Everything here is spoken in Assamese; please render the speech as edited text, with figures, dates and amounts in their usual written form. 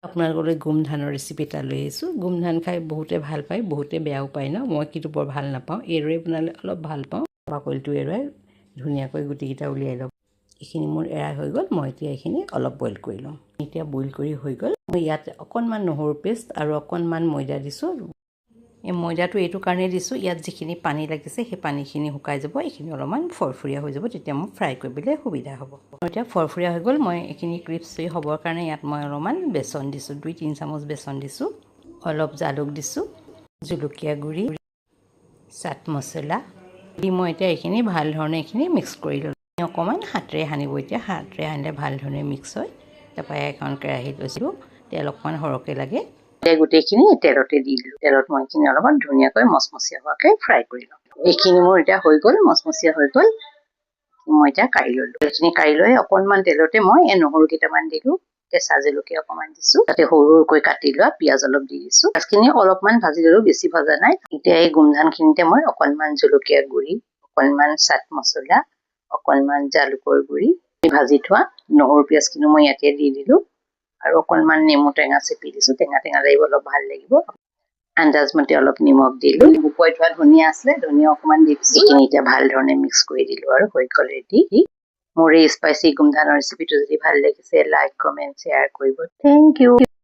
আপোনালোকলৈ গোম ধানৰ ৰেচিপি এটা লৈ আহিছোঁ। গোম ধান খাই বহুতে ভাল পায়, বহুতে বেয়াও পায় ন। মই কিন্তু বৰ ভাল নাপাওঁ। এৰুৱাই বনালে অলপ ভাল পাওঁ। বাকলিটো এৰুৱাই ধুনীয়াকৈ গুটিকেইটা উলিয়াই ল'ম। এইখিনি মোৰ এৰাই হৈ গ'ল। মই এতিয়া এইখিনি অলপ বইল কৰি ল'ম। এতিয়া বইল কৰি হৈ গ'ল। মই ইয়াত অকণমান নহৰু পেষ্ট আৰু অকণমান ময়দা দিছোঁ। এই ময়দাটো এইটো কাৰণেই দিছোঁ, ইয়াত যিখিনি পানী লাগিছে সেই পানীখিনি শুকাই যাব। এইখিনি অলপমান ফৰফৰীয়া হৈ যাব, তেতিয়া মোক ফ্ৰাই কৰিবলৈ সুবিধা হ'ব। এতিয়া ফৰফৰীয়া হৈ গ'ল। মই এইখিনি ক্ৰিস্পি হ'বৰ কাৰণে ইয়াত মই অলপমান বেচন দিছোঁ, 2-3 চামুচ বেচন দিছোঁ। অলপ জালুক দিছোঁ, জলকীয়া গুড়ি, চাট মছলা দি মই এতিয়া এইখিনি ভাল ধৰণে এইখিনি মিক্স কৰি ল'লোঁ। অকণমান হাতেৰে সানিব। এতিয়া হাতেৰে সানিলে ভাল ধৰণে মিক্স হয়। তাৰপৰা এখন কেৰাহীত লৈছিলোঁ, তেল অকণমান সৰহকৈ লাগে। গোটেইখিনি তেলতে দি দিলোঁ। তেলত মই এইখিনি অলপমান ধুনীয়াকৈ মচমচীয়া হোৱাকৈ ফ্ৰাই কৰি ল'ম। এইখিনি মোৰ এতিয়া হৈ গ'ল, মচমচীয়া হৈ গ'ল। মই এতিয়া কাঢ়ি ল'লোঁ। এইখিনি কাঢ়ি লৈ অকণমান তেলতে মই নহৰু কেইটামান দিলোঁ, কেঁচা জলকীয়া অকণমান দিছোঁ, তাতে সৰু সৰুকৈ কাটি লোৱা পিঁয়াজ অলপ দি দিছোঁ। পিঁয়াজখিনি অলপমান ভাজি ল'লোঁ, বেছি ভজা নাই। এতিয়া এই গোমধানখিনিতে মই অকণমান জলকীয়া গুড়ি, অকণমান চাট মছলা, অকণমান জালুকৰ গুড়ি, ভাজি থোৱা নহৰু পিঁয়াজখিনি মই ইয়াতে দি দিলোঁ আৰু অকণমান নেমু টেঙা চেপি দিছোঁ। টেঙা টেঙা লাগিব, অলপ ভাল লাগিব। আন্দাজমতে অলপ নিমখ দিলোঁ। শুকুৱাই থোৱা ধনিয়া আছিলে, ধনিয়া অকণমান দি দিছোঁ। এইখিনি এতিয়া ভাল ধৰণে মিক্স কৰি দিলোঁ আৰু হৈ গ'ল ৰেডি। মোৰ এই স্পাইচি গোমধানৰ ৰেচিপিটো যদি ভাল লাগিছে, লাইক, কমেণ্ট, শ্বেয়াৰ কৰিব। Thank U.